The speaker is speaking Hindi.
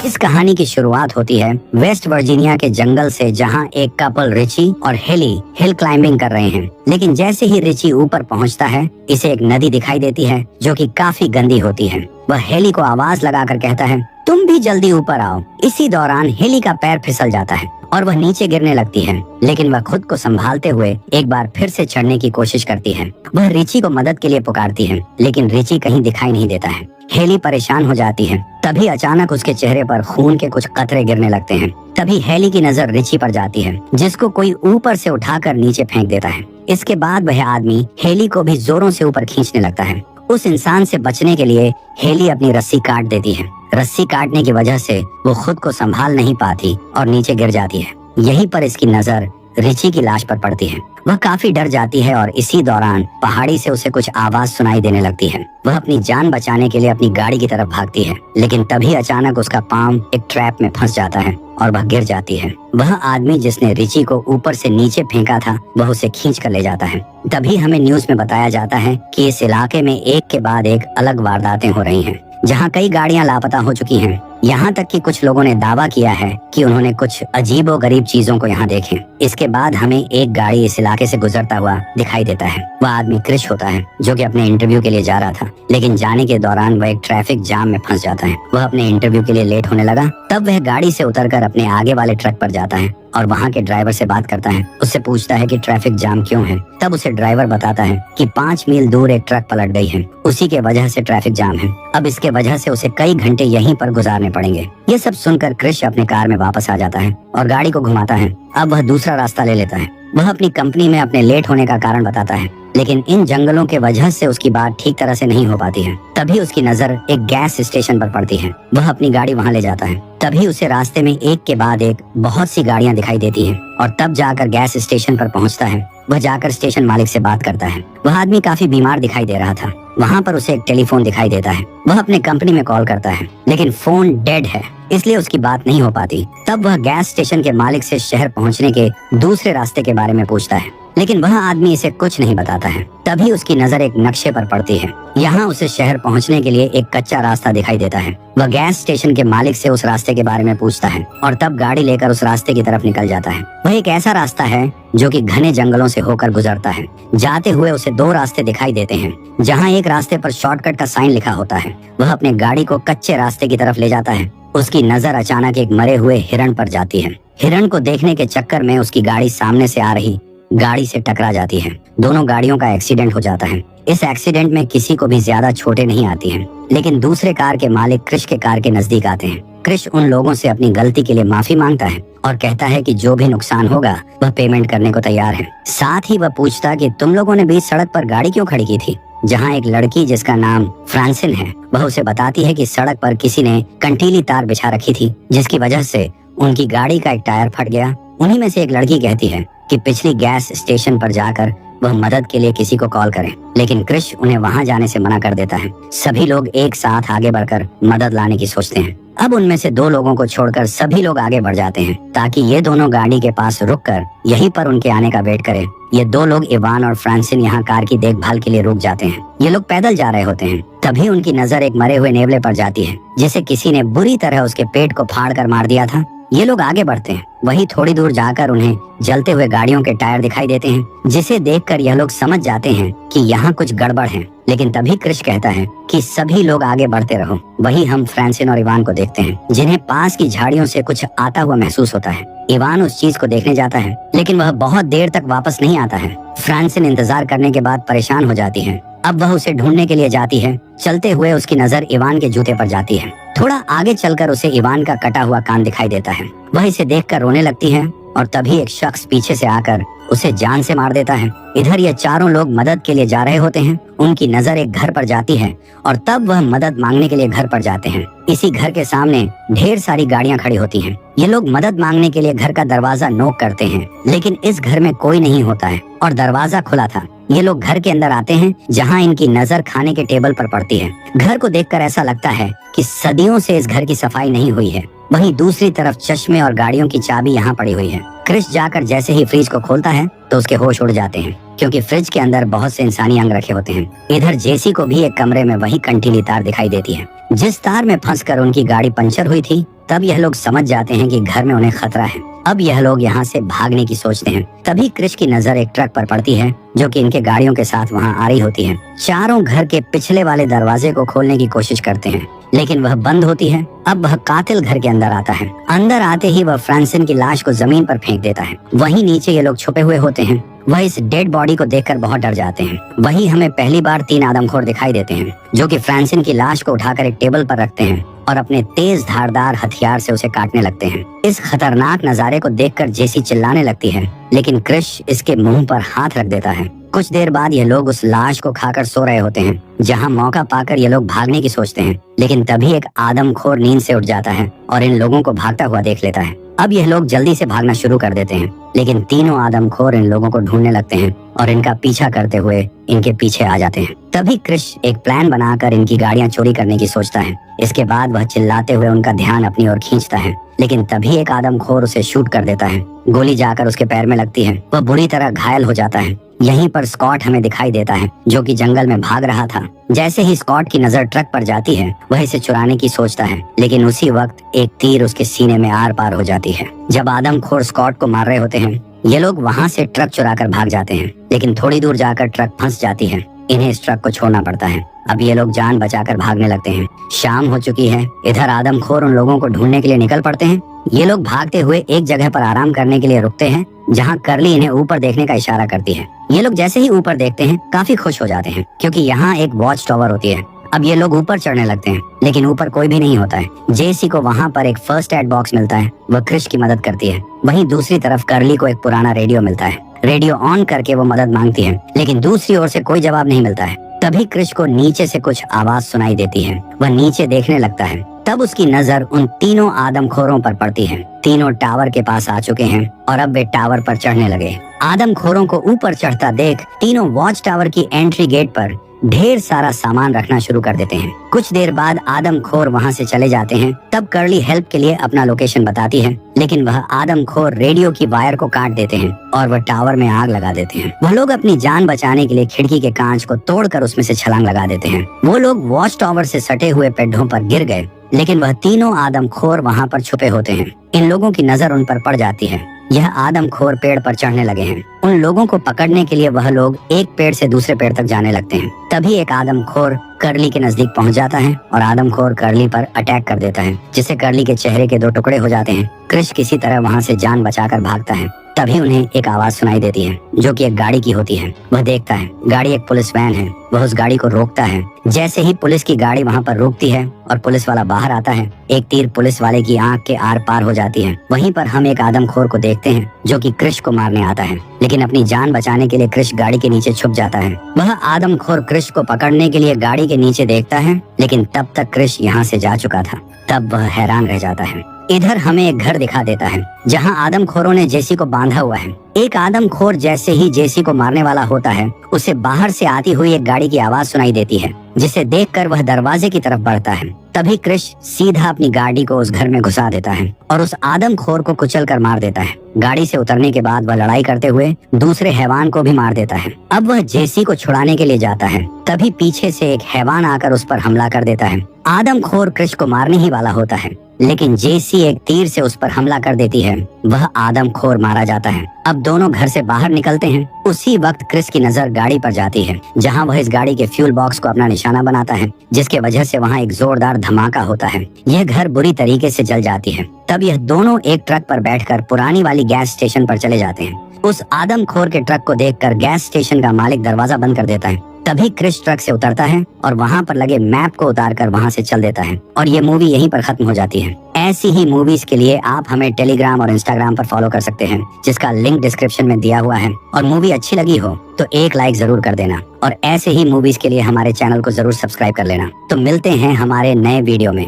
इस कहानी की शुरुआत होती है वेस्ट वर्जीनिया के जंगल से, जहां एक कपल रिची और हेली हिल क्लाइंबिंग कर रहे हैं। लेकिन जैसे ही रिची ऊपर पहुंचता है, इसे एक नदी दिखाई देती है जो कि काफी गंदी होती है। वह हेली को आवाज लगाकर कहता है, तुम भी जल्दी ऊपर आओ। इसी दौरान हेली का पैर फिसल जाता है और वह नीचे गिरने लगती है, लेकिन वह खुद को संभालते हुए एक बार फिर से चढ़ने की कोशिश करती है। वह रिची को मदद के लिए पुकारती है, लेकिन रिची कहीं दिखाई नहीं देता है। हेली परेशान हो जाती है। तभी अचानक उसके चेहरे पर खून के कुछ कतरे गिरने लगते हैं। तभी हेली की नजर रिची पर जाती है, जिसको कोई ऊपर से उठाकर नीचे फेंक देता है। इसके बाद वह आदमी हेली को भी जोरों से ऊपर खींचने लगता है। उस इंसान से बचने के लिए हेली अपनी रस्सी काट देती है। रस्सी काटने की वजह से वो खुद को संभाल नहीं पाती और नीचे गिर जाती है। यहीं पर इसकी नजर रिची की लाश पर पड़ती है। वह काफी डर जाती है और इसी दौरान पहाड़ी से उसे कुछ आवाज सुनाई देने लगती है। वह अपनी जान बचाने के लिए अपनी गाड़ी की तरफ भागती है, लेकिन तभी अचानक उसका पाँव एक ट्रैप में फंस जाता है और वह गिर जाती है। वह आदमी जिसने रिची को ऊपर से नीचे फेंका था, वह उसे खींच कर ले जाता है। तभी हमें न्यूज में बताया जाता है कि इस इलाके में एक के बाद एक अलग वारदातें हो रही हैं, जहां कई गाड़ियां लापता हो चुकी हैं। यहाँ तक कि कुछ लोगों ने दावा किया है कि उन्होंने कुछ अजीबोगरीब चीजों को यहाँ देखे। इसके बाद हमें एक गाड़ी इस इलाके से गुजरता हुआ दिखाई देता है। वह आदमी क्रिश होता है, जो कि अपने इंटरव्यू के लिए जा रहा था, लेकिन जाने के दौरान वह एक ट्रैफिक जाम में फंस जाता है। वह अपने इंटरव्यू के लिए लेट होने लगा। तब वह गाड़ी से उतरकर अपने आगे वाले ट्रक पर जाता है और वहाँ के ड्राइवर से बात करता है। उससे पूछता है कि ट्रैफिक जाम क्यों है। तब उसे ड्राइवर बताता है कि 5 मील दूर एक ट्रक पलट गई है, उसी के वजह से ट्रैफिक जाम है। अब इसके वजह से उसे कई घंटे यहीं पर गुजारने पड़ेंगे। ये सब सुनकर क्रिश अपने कार में वापस आ जाता है और गाड़ी को घुमाता है। अब वह दूसरा रास्ता ले लेता है। वह अपनी कंपनी में अपने लेट होने का कारण बताता है, लेकिन इन जंगलों के वजह से उसकी बात ठीक तरह से नहीं हो पाती है। तभी उसकी नजर एक गैस स्टेशन पर पड़ती है। वह अपनी गाड़ी वहां ले जाता है। तभी उसे रास्ते में एक के बाद एक बहुत सी गाड़ियां दिखाई देती हैं और तब जाकर गैस स्टेशन पर पहुंचता है। वह जाकर स्टेशन मालिक से बात करता है। वह आदमी काफी बीमार दिखाई दे रहा था। वहाँ पर उसे एक टेलीफोन दिखाई देता है। वह अपने कंपनी में कॉल करता है, लेकिन फोन डेड है, इसलिए उसकी बात नहीं हो पाती। तब वह गैस स्टेशन के मालिक से शहर पहुँचने के दूसरे रास्ते के बारे में पूछता है, लेकिन वह आदमी इसे कुछ नहीं बताता है। तभी उसकी नजर एक नक्शे पर पड़ती है। यहाँ उसे शहर पहुँचने के लिए एक कच्चा रास्ता दिखाई देता है। वह गैस स्टेशन के मालिक से उस रास्ते के बारे में पूछता है और तब गाड़ी लेकर उस रास्ते की तरफ निकल जाता है। वह एक ऐसा रास्ता है जो कि घने जंगलों से होकर गुजरता है। जाते हुए उसे 2 रास्ते दिखाई देते हैं, जहाँ एक रास्ते पर शॉर्टकट का साइन लिखा होता है। वह अपने गाड़ी को कच्चे रास्ते की तरफ ले जाता है। उसकी नजर अचानक एक मरे हुए हिरण पर जाती है। हिरण को देखने के चक्कर में उसकी गाड़ी सामने से आ रही गाड़ी से टकरा जाती है। दोनों गाड़ियों का एक्सीडेंट हो जाता है। इस एक्सीडेंट में किसी को भी ज्यादा चोटें नहीं आती हैं, लेकिन दूसरे कार के मालिक क्रिश के कार के नजदीक आते हैं। क्रिश उन लोगों से अपनी गलती के लिए माफी मांगता है और कहता है कि जो भी नुकसान होगा वह पेमेंट करने को तैयार है। साथ ही वह पूछता कि तुम लोगों ने बीच सड़क पर गाड़ी क्यों खड़ी की थी, जहाँ एक लड़की जिसका नाम फ्रांसिन है, वह उसे बताती है कि सड़क पर किसी ने कंटीली तार बिछा रखी थी, जिसकी वजह से उनकी गाड़ी का एक टायर फट गया। उन्हीं में से एक लड़की कहती है कि पिछली गैस स्टेशन पर जाकर वह मदद के लिए किसी को कॉल करें, लेकिन क्रिश उन्हें वहां जाने से मना कर देता है। सभी लोग एक साथ आगे बढ़कर मदद लाने की सोचते हैं। अब उनमें से 2 लोगों को छोड़कर सभी लोग आगे बढ़ जाते हैं, ताकि ये दोनों गाड़ी के पास रुककर यहीं पर उनके आने का वेट करें। ये 2 लोग इवान और फ्रांसिन यहाँ कार की देखभाल के लिए रुक जाते हैं। ये लोग पैदल जा रहे होते हैं। तभी उनकी नजर एक मरे हुए नेवले पर जाती है, जिसे किसी ने बुरी तरह उसके पेट को फाड़ कर मार दिया था। ये लोग आगे बढ़ते हैं। वहीं थोड़ी दूर जाकर उन्हें जलते हुए गाड़ियों के टायर दिखाई देते हैं, जिसे देखकर यह लोग समझ जाते हैं कि यहाँ कुछ गड़बड़ है। लेकिन तभी क्रिश कहता है कि सभी लोग आगे बढ़ते रहो। वहीं हम फ्रांसिन और इवान को देखते हैं, जिन्हें पास की झाड़ियों से कुछ आता हुआ महसूस होता है। इवान उस चीज को देखने जाता है, लेकिन वह बहुत देर तक वापस नहीं आता है। फ्रांसिन इंतजार करने के बाद परेशान हो जाती है। अब वह उसे ढूंढने के लिए जाती है। चलते हुए उसकी नजर इवान के जूते पर जाती है। थोड़ा आगे चलकर उसे इवान का कटा हुआ कान दिखाई देता है। वह इसे देखकर रोने लगती है और तभी एक शख्स पीछे से आकर उसे जान से मार देता है। इधर ये चारों लोग मदद के लिए जा रहे होते हैं। उनकी नजर एक घर पर जाती है और तब वह मदद मांगने के लिए घर पर जाते हैं। इसी घर के सामने ढेर सारी गाड़ियां खड़ी होती हैं। ये लोग मदद मांगने के लिए घर का दरवाजा नॉक करते हैं, लेकिन इस घर में कोई नहीं होता है और दरवाजा खुला था। ये लोग घर के अंदर आते हैं, जहां इनकी नजर खाने के टेबल पर पड़ती है। घर को देखकर ऐसा लगता है कि सदियों से इस घर की सफाई नहीं हुई है। वहीं दूसरी तरफ चश्मे और गाड़ियों की चाबी यहाँ पड़ी हुई है। क्रिश जाकर जैसे ही फ्रिज को खोलता है तो उसके होश उड़ जाते हैं, क्योंकि फ्रिज के अंदर बहुत से इंसानी अंग रखे होते हैं। इधर जेसी को भी एक कमरे में वही कंटीली तार दिखाई देती है जिस तार में फंसकर उनकी गाड़ी पंचर हुई थी। तब यह लोग समझ जाते हैं कि घर में उन्हें खतरा है। अब यह लोग यहाँ से भागने की सोचते हैं। तभी क्रिश की नजर एक ट्रक पर पड़ती है जो कि इनके गाड़ियों के साथ वहाँ आ रही होती है। चारों घर के पिछले वाले दरवाजे को खोलने की कोशिश करते हैं, लेकिन वह बंद होती है। अब वह कातिल घर के अंदर आता है। अंदर आते ही वह फ्रांसिन की लाश को जमीन पर फेंक देता है। वहीं नीचे ये लोग छुपे हुए होते हैं। वह इस डेड बॉडी को देखकर बहुत डर जाते हैं। वहीं हमें पहली बार 3 आदमखोर दिखाई देते हैं जो कि फ्रांसिन की लाश को उठाकर एक टेबल पर रखते हैं और अपने तेज धारदार हथियार से उसे काटने लगते हैं। इस खतरनाक नजारे को देखकर जेसी चिल्लाने लगती है, लेकिन क्रिश इसके मुंह पर हाथ रख देता है। कुछ देर बाद ये लोग उस लाश को खाकर सो रहे होते हैं, जहां मौका पाकर ये लोग भागने की सोचते हैं। लेकिन तभी एक आदमखोर नींद से उठ जाता है और इन लोगों को भागता हुआ देख लेता है। अब यह लोग जल्दी से भागना शुरू कर देते हैं, लेकिन तीनों आदमखोर इन लोगों को ढूंढने लगते हैं और इनका पीछा करते हुए इनके पीछे आ जाते हैं। तभी क्रिश एक प्लान बनाकर इनकी गाड़ियां चोरी करने की सोचता है। इसके बाद वह चिल्लाते हुए उनका ध्यान अपनी ओर खींचता है, लेकिन तभी एक आदमखोर उसे शूट कर देता है। गोली जाकर उसके पैर में लगती है। वह बुरी तरह घायल हो जाता है। यहीं पर स्कॉट हमें दिखाई देता है जो कि जंगल में भाग रहा था। जैसे ही स्कॉट की नजर ट्रक पर जाती है, वह इसे चुराने की सोचता है, लेकिन उसी वक्त एक तीर उसके सीने में आर पार हो जाती है। जब आदमखोर स्कॉट को मार रहे होते हैं, ये लोग वहाँ से ट्रक चुराकर भाग जाते हैं, लेकिन थोड़ी दूर जाकर ट्रक फंस जाती है। इन्हें इस ट्रक को छोड़ना पड़ता है। अब ये लोग जान बचाकर भागने लगते हैं। शाम हो चुकी है। इधर आदमखोर उन लोगों को ढूंढने के लिए निकल पड़ते हैं। ये लोग भागते हुए एक जगह पर आराम करने के लिए रुकते हैं, जहाँ कर्ली इन्हें ऊपर देखने का इशारा करती है। ये लोग जैसे ही ऊपर देखते हैं काफी खुश हो जाते हैं, क्योंकि यहाँ एक वॉच टावर होती है। अब ये लोग ऊपर चढ़ने लगते हैं, लेकिन ऊपर कोई भी नहीं होता है। जेसी को वहाँ पर एक फर्स्ट एड बॉक्स मिलता है। वह क्रिश की मदद करती है। वहीं दूसरी तरफ कर्ली को एक पुराना रेडियो मिलता है। रेडियो ऑन करके वो मदद मांगती है, लेकिन दूसरी ओर से कोई जवाब नहीं मिलता है। तभी क्रिश को नीचे से कुछ आवाज सुनाई देती है। वह नीचे देखने लगता है। तब उसकी नजर उन तीनों आदमखोरों पर पड़ती है। तीनों टावर के पास आ चुके हैं और अब वे टावर पर चढ़ने लगे। आदमखोरों को ऊपर चढ़ता देख तीनों वॉच टावर की एंट्री गेट पर ढेर सारा सामान रखना शुरू कर देते हैं। कुछ देर बाद आदमखोर वहाँ से चले जाते हैं। तब कर्ली हेल्प के लिए अपना लोकेशन बताती है, लेकिन वह आदमखोर रेडियो की वायर को काट देते हैं और वह टावर में आग लगा देते हैं। वह लोग अपनी जान बचाने के लिए खिड़की के कांच को तोड़कर उसमें से छलांग लगा देते हैं। वो लोग वॉच टावर से सटे हुए पेड़ों पर गिर गए, लेकिन वह तीनों आदमखोर वहाँ पर छुपे होते हैं। इन लोगों की नजर उन पर पड़ जाती है। यह आदमखोर पेड़ पर चढ़ने लगे हैं। उन लोगों को पकड़ने के लिए वह लोग एक पेड़ से दूसरे पेड़ तक जाने लगते हैं। तभी एक आदमखोर कर्ली के नजदीक पहुंच जाता है और आदमखोर कर्ली पर अटैक कर देता है, जिससे कर्ली के चेहरे के 2 टुकड़े हो जाते हैं। क्रिश किसी तरह वहां से जान बचाकर भागता है। तभी उन्हें एक आवाज सुनाई देती है, जो कि एक गाड़ी की होती है। वह देखता है गाड़ी एक पुलिस वैन है। वह उस गाड़ी को रोकता है। जैसे ही पुलिस की गाड़ी वहां पर रुकती है और पुलिस वाला बाहर आता है, एक तीर पुलिस वाले की आंख के आर पार हो जाती है। वहीं पर हम एक आदमखोर को देखते हैं जो कि क्रिश को मारने आता है, लेकिन अपनी जान बचाने के लिए क्रिश गाड़ी के नीचे छुप जाता है। वह आदमखोर क्रिश को पकड़ने के लिए गाड़ी के नीचे देखता है, लेकिन तब तक क्रिश यहाँ से जा चुका था। तब वह हैरान रह जाता है। इधर हमें एक घर दिखा देता है जहां आदमखोरों ने जेसी को बांधा हुआ है। एक आदमखोर जैसे ही जेसी को मारने वाला होता है, उसे बाहर से आती हुई एक गाड़ी की आवाज सुनाई देती है, जिसे देखकर वह दरवाजे की तरफ बढ़ता है। तभी क्रिश सीधा अपनी गाड़ी को उस घर में घुसा देता है और उस आदमखोर को कुचलकर मार देता है। गाड़ी से उतरने के बाद वह लड़ाई करते हुए दूसरे हैवान को भी मार देता है। अब वह जेसी को छुड़ाने के लिए जाता है। तभी पीछे से एक हैवान आकर उस पर हमला कर देता है। आदमखोर क्रिश को मारने ही वाला होता है, लेकिन जेसी एक तीर से उस पर हमला कर देती है। वह आदमखोर मारा जाता है। अब दोनों घर से बाहर निकलते हैं। उसी वक्त क्रिश की नजर गाड़ी पर जाती है, जहां वह इस गाड़ी के फ्यूल बॉक्स को अपना निशाना बनाता है, जिसके वजह से वहां एक जोरदार धमाका होता है। यह घर बुरी तरीके से जल जाती है। तब यह दोनों एक ट्रक पर बैठकर पुरानी वाली गैस स्टेशन पर चले जाते हैं। उस आदमखोर के ट्रक को देखकर गैस स्टेशन का मालिक दरवाजा बंद कर देता है। तभी क्रिश ट्रक से उतरता है और वहाँ पर लगे मैप को उतारकर वहाँ से चल देता है और ये मूवी यहीं पर खत्म हो जाती है। ऐसी ही मूवीज के लिए आप हमें टेलीग्राम और इंस्टाग्राम पर फॉलो कर सकते हैं, जिसका लिंक डिस्क्रिप्शन में दिया हुआ है। और मूवी अच्छी लगी हो तो एक लाइक जरूर कर देना और ऐसे ही मूवीज के लिए हमारे चैनल को जरूर सब्सक्राइब कर लेना। तो मिलते हैं हमारे नए वीडियो में।